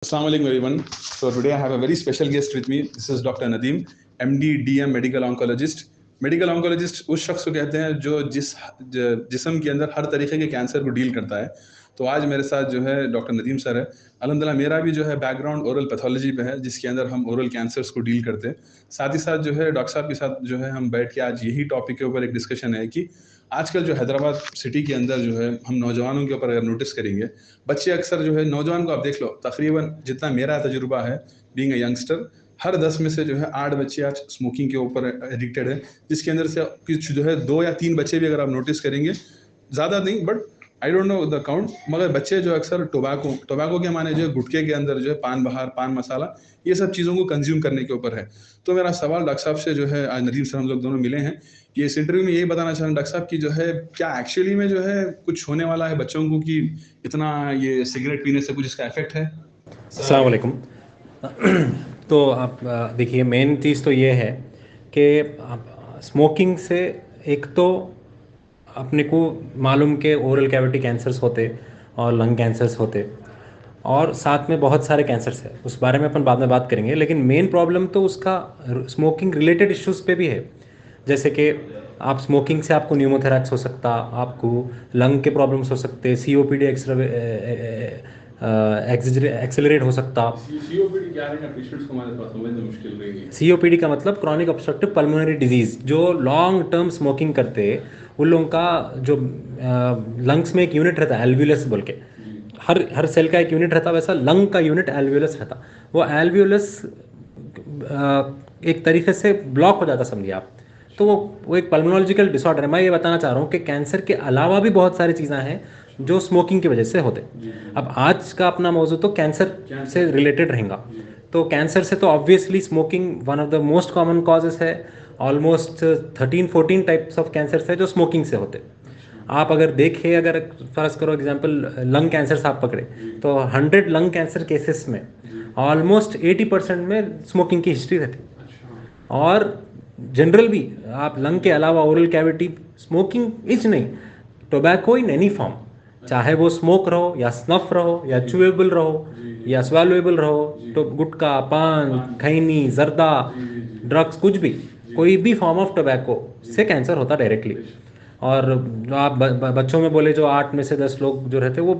Assalamu alaikum everyone. So today I have a very special guest with me. This is Dr. Nadeem, MD, DM, medical oncologist. Medical oncologist उस शख्स को कहते हैं जो जिस्म के अंदर हर तरीके के कैंसर को डील करता है। तो आज मेरे साथ जो है डॉक्टर नदीम सर है। अल्हम्दुलिल्लाह मेरा भी जो है बैकग्राउंड ओरल पैथोलॉजी पे है, जिसके अंदर हम ओरल कैंसर्स को डील करते हैं। साथ ही साथ जो है डॉक्टर साहब के साथ जो है हम बैठ के आज यही टॉपिक के ऊपर एक डिस्कशन है कि आजकल जो हैदराबाद सिटी के अंदर जो है हम नौजवानों के ऊपर अगर नोटिस करेंगे, बच्चे अक्सर जो है नौजवान को आप देख लो, तकरीबन जितना मेरा तजुर्बा है बीइंग अ यंगस्टर, हर 10 में से जो है 8 बच्चे आज स्मोकिंग के ऊपर एडिक्टेड है, जिसके अंदर से कुछ जो है 2 या 3 बच्चे भी अगर आप नोटिस करेंगे, ज़्यादा नहीं but I don't know the count, मगर बच्चे जो अक्सर टोबैको के माने जो है गुटखे के अंदर जो है पान बहार, पान मसाला, ये सब चीज़ों को कंज्यूम करने के ऊपर है। तो मेरा सवाल डॉक्टर साहब से जो है, आज नदीम सर हम लोग दोनों मिले हैं, ये इस इंटरव्यू में यही बताना चाह रहे हैं डॉक्टर साहब की जो है क्या एक्चुअली में जो है कुछ होने वाला है बच्चों को कि इतना ये सिगरेट पीने से कुछ इसका इफेक्ट है? अस्सलाम वालेकुम। तो आप देखिए, मेन चीज़ तो ये है कि स्मोकिंग से एक तो अपने को मालूम के ओरल कैविटी कैंसर्स होते और लंग कैंसर्स होते और साथ में बहुत सारे कैंसर्स है, उस बारे में अपन बाद में बात करेंगे। लेकिन मेन प्रॉब्लम तो उसका स्मोकिंग रिलेटेड इश्यूज़ पे भी है, जैसे कि आप स्मोकिंग से आपको न्यूमोथेरैक्स हो सकता, आपको लंग के प्रॉब्लम्स हो सकते, COPD एक्सेलरेट हो सकता। सीओपीडी क्या है, पेशेंट्स को हमारे पास समझना मुश्किल रहेगी। COPD का मतलब क्रॉनिक ऑब्स्ट्रक्टिव पल्मोनरी डिजीज़। जो लॉन्ग टर्म स्मोकिंग करते हैं उन लोगों का जो लंग्स में एक यूनिट रहता है एल्वियोलस बोल के, हर सेल का एक यूनिट रहता, वैसा लंग का यूनिट एल्वियोलस रहता। वो एल्वियोलस एक तरीके से ब्लॉक हो जाता, समझिए आप। तो वो एक पल्मोनोलॉजिकल डिसऑर्डर है। मैं ये बताना चाह रहा हूँ कि कैंसर के अलावा भी बहुत सारी चीज़ें हैं जो स्मोकिंग की वजह से होते। अब आज का अपना मौजू तो कैंसर से रिलेटेड रहेगा। तो कैंसर से तो obviously smoking one of the most common causes है। ऑलमोस्ट 13-14 टाइप्स ऑफ कैंसर है जो स्मोकिंग से होते। आप अगर देखें, अगर फर्ज करो एग्जांपल लंग कैंसर से आप पकड़े, तो 100 लंग कैंसर केसेस में ऑलमोस्ट 80% में स्मोकिंग की हिस्ट्री रहती। और जनरल भी आप लंग के अलावा ओरल कैविटी स्मोकिंग इच नहीं, टोबैको इन एनी फॉर्म, चाहे वो स्मोक रहो या स्नफ रहो या चूएबल रहो या स्वैलोएबल रहो, तो गुटखा, पान, खैनी, जर्दा, ड्रग्स, कुछ भी, कोई भी फॉर्म ऑफ टोबैको से कैंसर होता डायरेक्टली। और जो आप बच्चों में बोले जो 8 में से 10 लोग जो रहते वो,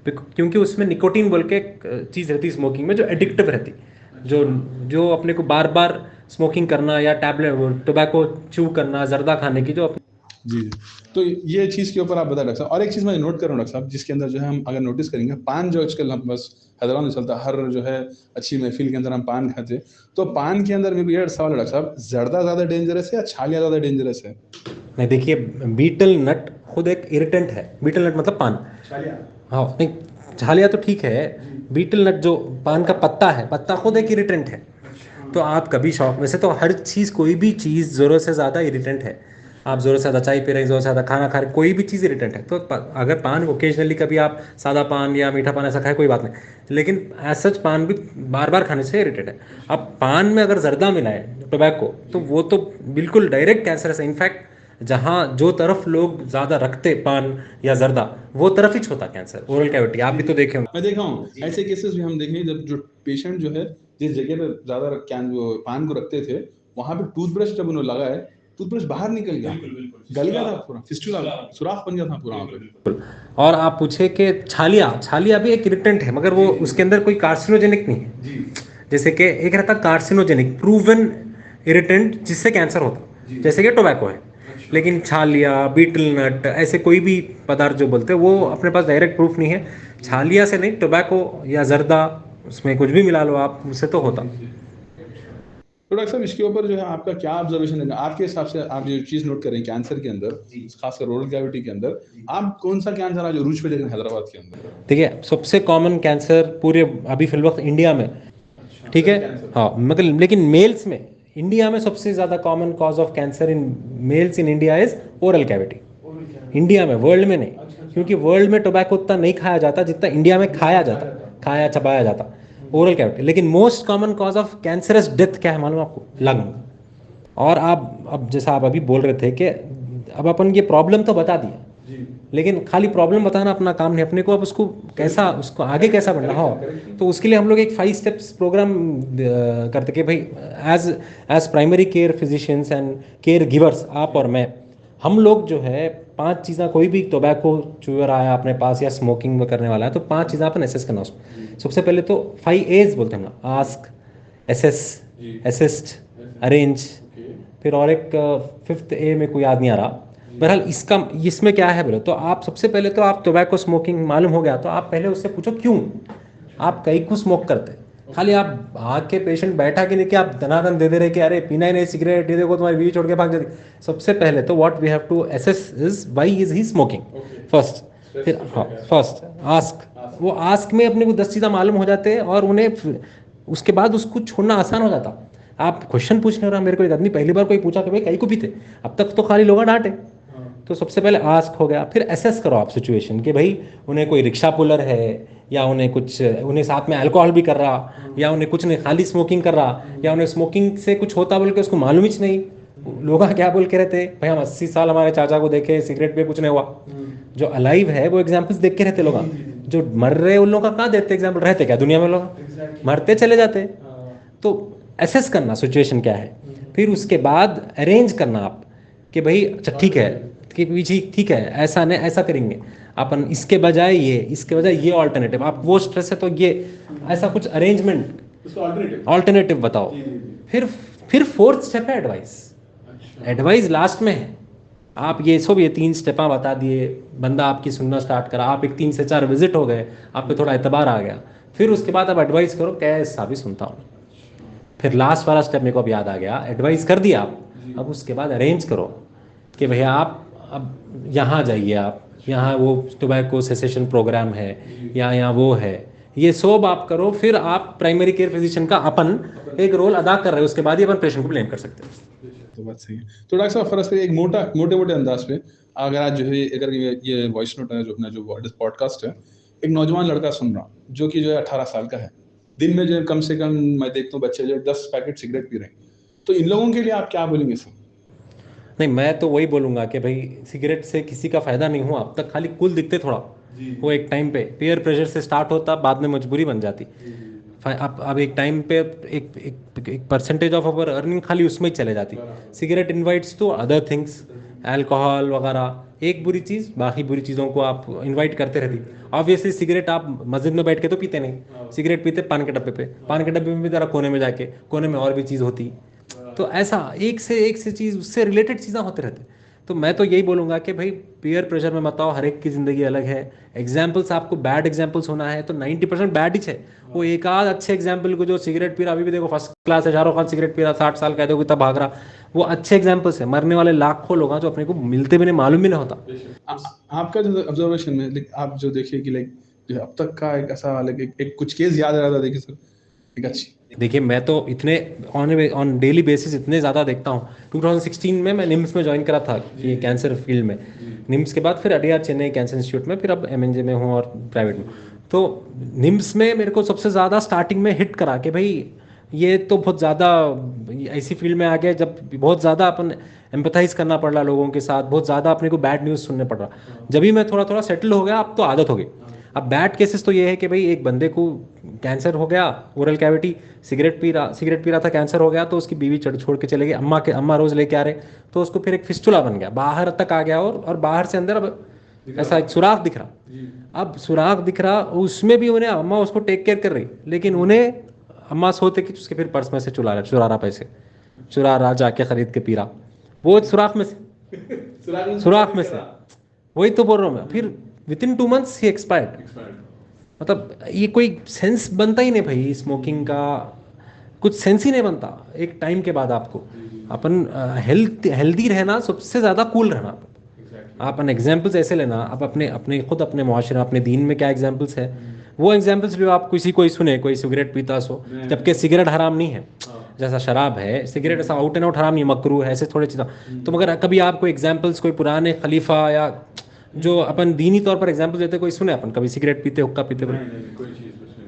क्योंकि उसमें निकोटीन बोल के एक चीज़ रहती स्मोकिंग में जो एडिक्टिव रहती, जो अपने को बार बार स्मोकिंग करना या टैबलेट टोबैको चू करना, जर्दा खाने की जो जी। तो ये चीज़ के ऊपर आप बता डॉक्टर साहब। और एक चीज़ मैं नोट कर रहा हूँ डॉक्टर साहब, जिसके अंदर जो है हम अगर नोटिस करेंगे, पान जो आजकल हम बस हैदराबाद में चलता, हर जो है अच्छी महफिल के अंदर हम पान खाते, तो पान के अंदर मेरे को ये सवाल है डॉक्टर साहब, जर्दा ज़्यादा डेंजरस है या छालिया ज़्यादा डेंजरस है? नहीं, देखिए, बीटल नट खुद एक इरिटेंट है। बीटल नट मतलब पान, हाँ, नहीं, छालिया तो ठीक है। बीटल नट जो पान का पत्ता है, पत्ता खुद एक इरिटेंट है। तो आप कभी शौक, वैसे तो हर चीज़, कोई भी चीज़ ज़रूरत से ज़्यादा इरिटेंट है। आप ज़रूरत से ज़्यादा चाय पी रहे हैं, ज़रूरत से ज़्यादा खाना खा रहे हैं, कोई भी चीज़ इरिटेंट है। तो अगर पान ओकेजनली कभी आप सादा पान या मीठा पान ऐसा खाए, कोई बात नहीं, लेकिन एज सच पान भी बार बार खाने से इरिटेट है। अब पान में अगर जर्दा मिला है, टोबैको, तो वो तो बिल्कुल डायरेक्ट कैंसर है। इनफैक्ट जहाँ जो तरफ लोग ज़्यादा रखते पान या जर्दा, वो तरफ ही होता कैंसर, ओरल कैविटी। आप भी तो देखे होंगे। मैं देखा हूँ ऐसे केसेस भी हम देखें, जब जो पेशेंट जो है जिस जगह पे ज्यादा पान को रखते थे, वहां पे टूथब्रश जब उन्होंने लगाए, टूथब्रश बाहर निकल गया, गल गया था पूरा, फिस्टुला, सुराख बन गया था पूरा वहां पे। और आप पूछे कि छालिया भी एक इरिटेंट है, मगर वो उसके अंदर कोई कार्सिनोजेनिक नहीं है। जैसे कि एक रहता कार्सिनोजेनिक प्रूवन इरिटेंट जिससे कैंसर होता, जैसे कि टोबैको है। लेकिन छालिया, बीटल नट, ऐसे कोई भी पदार्थ जो बोलते हैं, वो अपने पास डायरेक्ट प्रूफ नहीं है। छालिया से नहीं, टोबैको या जर्दा, उसमें कुछ भी मिला लो आप, उससे तो होता। तो डॉक्टर साहब, इसके ऊपर जो है आपका क्या ऑब्जर्वेशन है आपके हिसाब से? आप जो चीज नोट करें कैंसर के अंदर, खासकर ओरल कैविटी के अंदर, आप कौन सा कैंसर आज अरूज पे देख रहे हैं हैदराबाद के अंदर? देखिए, सबसे कॉमन कैंसर पूरे अभी फिल वक्त इंडिया में, ठीक है, हाँ, मतलब, लेकिन मेल्स में इंडिया में सबसे ज़्यादा common cause of cancer in males in India is oral cavity. India में, वर्ल्ड में नहीं, क्योंकि वर्ल्ड में टोबैको उतना नहीं खाया जाता जितना इंडिया में खाया जाता, खाया चबाया जाता, ओरल कैविटी। लेकिन most common cause of cancerous death क्या है मालूम आपको? लंग। और आप अब जैसा आप अभी बोल रहे थे कि अब अपन ये प्रॉब्लम तो बता दिया, लेकिन खाली प्रॉब्लम बताना अपना काम नहीं, अपने को अब उसको कैसा, उसको आगे कैसा बढ़ना हो। तो उसके लिए हम लोग एक 5 स्टेप्स प्रोग्राम करते कि भाई as as primary care physicians and care givers, आप और मैं, हम लोग जो है 5 चीज़ें, कोई भी टोबैको चूअर आया अपने पास या स्मोकिंग करने वाला है तो 5 चीज़ें अपन एसेस करना उसको। सबसे पहले तो 5 A's बोलते हैं हम लोग, आस्क, एसेस, असिस्ट, अरेंज, फिर और एक 5th A में कोई याद नहीं आ रहा। बहरहाल इसका, इसमें क्या है बोले तो आप सबसे पहले तो आप टोबैको स्मोकिंग मालूम हो गया तो आप पहले उससे पूछो क्यों आप कई को स्मोक करते हैं। खाली आप आके पेशेंट बैठा के नहीं कि आप दनादन दे दे रहे कि अरे पीना ही नहीं सिगरेट, ये देखो तुम्हारी बीवी छोड़ के भाग जाती। सबसे पहले तो what we have to assess is why is he smoking first. फिर हाँ, फर्स्ट आस्क, वो आस्क में अपने को 10 चीज़ें मालूम हो जाते हैं और उन्हें उसके बाद उसको छोड़ना आसान हो जाता। आप क्वेश्चन पूछने रहा, मेरे को एक आदमी पहली बार कोई पूछा कि भाई कई को पीते, अब तक तो खाली लोग डांटे। तो सबसे पहले आस्क हो गया, फिर एसेस करो आप सिचुएशन कि भाई उन्हें कोई रिक्शा पुलर है या उन्हें कुछ, उन्हें साथ में अल्कोहल भी कर रहा, या उन्हें कुछ नहीं खाली स्मोकिंग कर रहा, या उन्हें स्मोकिंग से कुछ होता बोल के उसको मालूम ही नहीं। लोग क्या बोल के रहते भाई हम 80 साल हमारे चाचा को देखे सिगरेट पे कुछ नहीं हुआ। जो अलाइव है वो एग्जाम्पल्स देख के रहते लोग, जो मर रहे उन लोगों का कहाँ देते एग्जाम्पल, रहते क्या दुनिया में लोग मरते चले जाते। तो एसेस करना सिचुएशन क्या है, फिर उसके बाद अरेंज करना आप कि भाई अच्छा ठीक है कि पीछे ठीक है ऐसा नहीं ऐसा करेंगे अपन, इसके बजाय ये, इसके बजाय ये ऑल्टरनेटिव, आप वो स्ट्रेस है तो ये ऐसा कुछ अरेंजमेंट ऑल्टरनेटिव बताओ। फिर 4th स्टेप है एडवाइस। एडवाइस लास्ट में है। आप ये सब ये 3 स्टेप बता दिए, बंदा आपकी सुनना स्टार्ट करा, आप एक 3 से 4 विजिट हो गए, आप पे थोड़ा एतबार आ गया, फिर उसके बाद आप एडवाइस करो कैसा भी सुनता हूँ। फिर लास्ट वाला स्टेप मेरे को अब याद आ गया, एडवाइस कर दिया आप, अब उसके बाद अरेंज करो कि भैया आप अब यहाँ जाइए, आप यहाँ वो टोबैको सेसेशन प्रोग्राम है या यहाँ वो है, ये सब आप करो। फिर आप प्राइमरी केयर फिजिशियन का अपन एक रोल अदा कर रहे हो, उसके बाद ही अपन पेशेंट को ब्लेम कर सकते हैं। तो बात सही है। तो डॉक्टर साहब फर्स्ट एक मोटे अंदाज पे अगर आज जो है, अगर ये वॉइस नोट है जो अपना जो पॉडकास्ट है, एक नौजवान लड़का सुन रहा जो कि जो है 18 साल का है, दिन में जो है कम से कम मैं देखता हूँ बच्चे जो 10 पैकेट सिगरेट पी रहे हैं, तो इन लोगों के लिए आप क्या बोलेंगे सर? नहीं, मैं तो वही बोलूँगा कि भाई सिगरेट से किसी का फ़ायदा नहीं हुआ अब तक, खाली कुल दिखते थोड़ा, वो एक टाइम पे पीयर प्रेशर से स्टार्ट होता, बाद में मजबूरी बन जाती। अब एक टाइम पे एक परसेंटेज ऑफ अवर अर्निंग खाली उसमें ही चले जाती। Cigarette invites to other things, alcohol वगैरह, एक बुरी चीज़ बाकी बुरी चीज़ों को आप इनवाइट करते रहती। ऑब्वियसली सिगरेट आप मस्जिद में बैठ के तो पीते नहीं, सिगरेट पीते पान के डब्बे पे, पान के डब्बे में भी ज़रा कोने में जाके, कोने में और भी चीज़ होती। तो ऐसा एक से चीज़, उससे रिलेटेड चीज़ें होते रहते। तो मैं तो यही बोलूँगा कि भाई पीयर प्रेशर में मत आओ, हर एक की ज़िंदगी अलग है। एग्जाम्पल्स आपको बैड एग्जाम्पल्स होना है तो 90% बैड ही है। वो एक आध अच्छे एग्जाम्पल को, जो सिगरेट पी रहा, अभी भी देखो फर्स्ट क्लास है, शाहरुख खान सिगरेट पी रहा, 60 साल का है, देखो तब भाग रहा, वो अच्छे एग्जाम्पल्स है। मरने वाले लाखों लोग हैं जो अपने को मिलते भी नहीं, मालूम भी नहीं होता। आपका जो ऑब्जर्वेशन में आप जो देखिए कि लाइक जो अब तक का एक ऐसा लाइक एक कुछ केस याद आ रहा था, देखिए सर एक अच्छी, देखिए मैं तो इतने ऑन डेली बेसिस इतने ज़्यादा देखता हूँ। 2016 में मैं निम्स में ज्वाइन करा था ये कैंसर फील्ड में, निम्स के बाद फिर अडियार चेन्नई कैंसर इंस्टीट्यूट में, फिर अब MNJ में हूँ और प्राइवेट में। तो निम्स में मेरे को सबसे ज़्यादा स्टार्टिंग में हिट करा कि भाई ये तो बहुत ज़्यादा ऐसी फील्ड में आ गया जब बहुत ज़्यादा अपन एम्पथाइज करना पड़ रहा लोगों के साथ, बहुत ज़्यादा अपने को बैड न्यूज़ सुनने पड़ रहा। जब भी मैं थोड़ा थोड़ा सेटल हो गया, अब तो आदत हो गई। अब बैड केसेस तो ये है कि भाई एक बंदे को कैंसर हो गया, ओरल कैविटी, सिगरेट पी रहा था, कैंसर हो गया, तो उसकी बीवी छोड़ के चले गए, अम्मा रोज़ लेके आ रहे, तो उसको फिर एक फिस्टुला बन गया, बाहर तक आ गया, और बाहर से अंदर अब ऐसा एक सुराख दिख रहा। अब सुराख दिख रहा, उसमें भी उन्हें अम्मा उसको टेक केयर कर रही, लेकिन उन्हें अम्मा सोते कि उसके फिर पर्स में से चुरा रहा पैसे, चुरा रहा, जाके खरीद के पी रहा, वो सुराख में से। वही तो बोल रहा हूँ मैं। फिर with in 2 months he expired. मतलब ये कोई सेंस बनता ही नहीं भाई, स्मोकिंग का कुछ सेंस ही नहीं बनता एक टाइम के बाद। आपको अपन हेल्दी रहना, सबसे ज़्यादा कूल रहना। अपन एग्जाम्पल्स ऐसे लेना, आप अपने खुद अपने मुआशरा, अपने दीन में क्या एग्जाम्पल्स है, वो एग्जाम्पल्स भी आप किसी कोई सुने, कोई सिगरेट पीता सो, जबकि सिगरेट हराम नहीं है, जैसा शराब है सिगरेट ऐसा आउट एंड आउट हराम नहीं, मकरू है, ऐसे थोड़े चीज़ें। तो मगर कभी आपको एग्जाम्पल्स कोई पुराने खलीफा या जो अपन दीनी तौर पर एग्जाम्पल देते कोई सुने अपन कभी सिगरेट पीते, हुक्का पीते,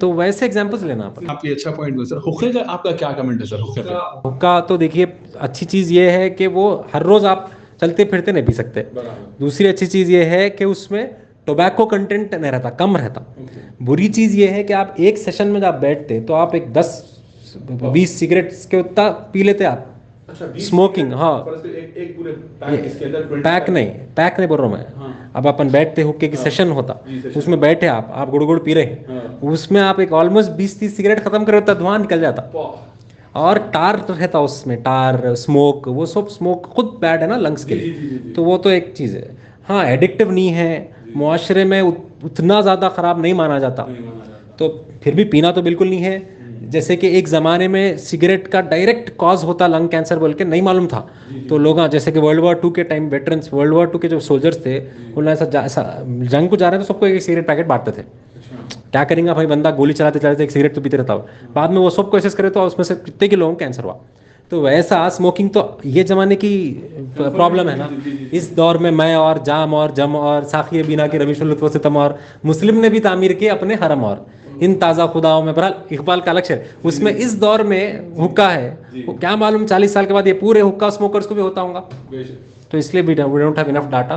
तो वैसे एग्जाम्पल्स लेना अपन। आप ये अच्छा पॉइंट सर। हुक्के का आपका क्या कमेंट है सर? हुक्के पे हुक्का तो देखिए अच्छी चीज़ ये है कि वो हर रोज़ आप चलते फिरते नहीं पी सकते। दूसरी अच्छी चीज़ ये है कि उसमें टोबैको कंटेंट नहीं रहता, कम रहता। बुरी चीज़ ये है कि आप एक सेशन में जब बैठते तो आप एक 10-20 सिगरेट्स के उतना पी लेते आप। स्मोकिंग, हाँ, एक पूरे पैक इसके अंदर पैक नहीं बोल रहा हूँ मैं। अब अपन बैठते हुक्के की सेशन होता, उसमें बैठे आप गुड़ गुड़ पी रहे, उसमें आप एक ऑलमोस्ट 20-30 सिगरेट खत्म कर देता, धुआं निकल जाता। और टार रहता उसमें, टार स्मोक, वो सब स्मोक खुद बैड है ना लंग्स के लिए, तो वो तो एक चीज़ है। हाँ, एडिक्टिव नहीं है, मुआशरे में उतना ज़्यादा ख़राब नहीं माना जाता, तो फिर भी पीना तो बिल्कुल नहीं है। जैसे कि एक ज़माने में सिगरेट का डायरेक्ट कॉज होता लंग कैंसर बोल के नहीं मालूम था, तो लोग जैसे कि वर्ल्ड वॉर 2 के टाइम वेटरन्स, वर्ल्ड वॉर 2 के जो सोल्जर्स थे, उन्होंने ऐसा जंग को जा रहे थे तो सबको एक सिगरेट पैकेट बांटते थे। क्या करेंगे भाई, बंदा गोली चलाते चलाते एक सिगरेट तो पीते रहता है, बाद में वो सब कोशिश करे तो उसमें से कितने के लोगों को कैंसर हुआ। तो वैसा स्मोकिंग तो ये ज़माने की प्रॉब्लम है ना। इस दौर में मैं और जाम और जम और साखी बीना के रवीश लुत्फ़ सितम और मुस्लिम ने भी तामीर किए अपने हरम और इन ताज़ा खुदाओं में। बहरहाल इकबाल का अलग शेर, उसमें इस दौर में हुक्का है, वो क्या मालूम 40 साल के बाद ये पूरे हुक्का स्मोकर्स को भी होता होगा। तो इसलिए we don't have enough data,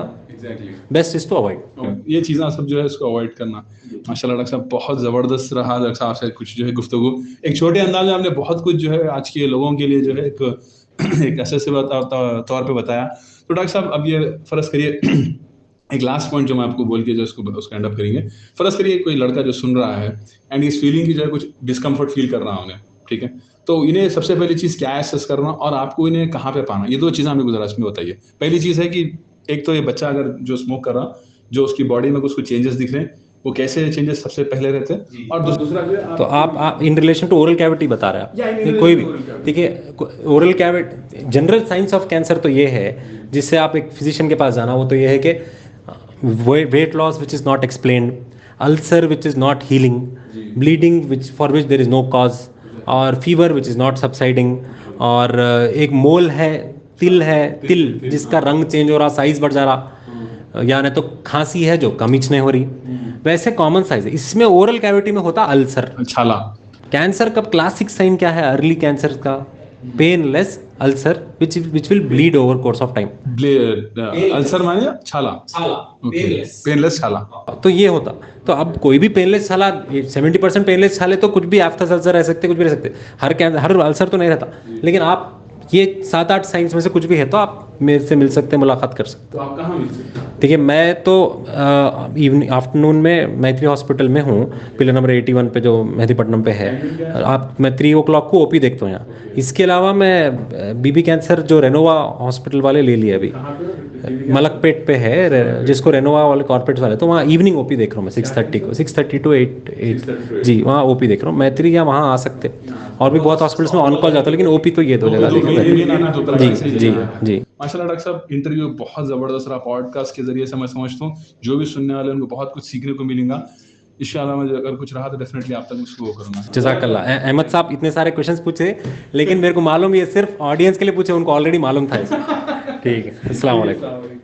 best is to avoid ये चीज़ें सब जो है इसको अवॉइड करना। माशाल्लाह डॉक्टर साहब बहुत ज़बरदस्त रहा डॉक्टर साहब से कुछ जो है गुफ्तगू, एक छोटे अंदाज में आपने बहुत कुछ जो है आज के लोगों के लिए जो है एक असेसिव तौर पे बताया। तो डॉक्टर साहब अब ये फ़र्ज़ करिए एक लास्ट पॉइंट जो मैं आपको बोल के जो उसको एंड अप करेंगे। फ़र्ज़ करिए कोई लड़का जो सुन रहा है एंड इस फीलिंग की जो है कुछ डिस्कम्फर्ट फील कर रहा है उन्हें, ठीक है, तो इन्हें सबसे पहली चीज़ क्या एसेस करना और आपको इन्हें कहाँ पे पाना, ये 2 चीज़ें हमें गुज़रात में बताइए। पहली चीज़ है कि एक तो ये बच्चा अगर जो स्मोक कर रहा, जो उसकी बॉडी में कुछ चेंजेस दिख रहे हैं, वो कैसे चेंजेस सबसे पहले रहते हैं, और दूसरा जो है तो आप in relation to oral cavity बता रहे हैं, कोई भी ठीक है। Oral cavity general science of cancer तो ये है, जिससे आप एक फिजिशियन के पास जाना, वो तो ये है कि weight loss which is not explained, ulcer which is not healing, bleeding which for which there is no cause, और fever which is not subsiding, और एक मोल है, तिल जिसका रंग चेंज हो रहा, साइज बढ़ जा रहा, या नहीं तो खांसी है जो कमिच नहीं हो रही, वैसे कॉमन साइज है। इसमें ओरल कैविटी में होता अल्सर, छाला। कैंसर का क्लासिक साइन क्या है अर्ली कैंसर का? Painless ulcer which will bleed over course of time. Ulcer माने छाला, पेनलेस छाला। तो ये होता, तो अब कोई भी पेनलेस छाला, 70% पेनलेस छाले तो कुछ भी एफ्थस अल्सर रह सकते, कुछ भी रह सकते, हर अल्सर तो नहीं रहता, लेकिन आप ये 7-8 साइंस में से कुछ भी है तो आप मेरे से मिल सकते हैं, मुलाकात कर सकते तो आप कहाँ मिल सकते हैं? देखिए, मैं तो इवनिंग आफ्टरनून में मैत्री हॉस्पिटल में हूँ, पिलर नंबर 81 पे जो मेहदीपट्टनम पे है। आप मैं 3 o'clock को ओपी देखता हूँ यहाँ। इसके अलावा मैं बीबी कैंसर जो रेनोवा हॉस्पिटल वाले ले लिए अभी, मलकपेट पे है, जिसको रेनोवा वाले कॉर्पोरेट वाले, तो वहाँ इवनिंग ओपी देख रहा हूँ मैं 6:30 टू 8 जी, वहाँ ओपी देख रहा हूँ। मैत्री या वहाँ आ सकते, और भी बहुत हॉस्पिटल्स में ऑन कॉल जाता हूँ, लेकिन ओपी तो ये 2 जगह देख रहा हूँ। जी माशाल्लाह डॉक्टर साहब, इंटरव्यू बहुत ज़बरदस्त रहा। पॉडकास्ट के जरिए से मैं समझता हूँ जो भी सुनने वाले उनको बहुत कुछ सीखने को मिलेगा। इंशाल्लाह मैं अगर कुछ रहा तो डेफिनेटली आप तक उसको करूँगा। जज़ाकल्लाह। अहमद साहब इतने सारे क्वेश्चंस पूछे, लेकिन मेरे को मालूम ये सिर्फ ऑडियंस के लिए पूछे, उनको ऑलरेडी मालूम था। ठीक है, अस्सलाम वालेकुम।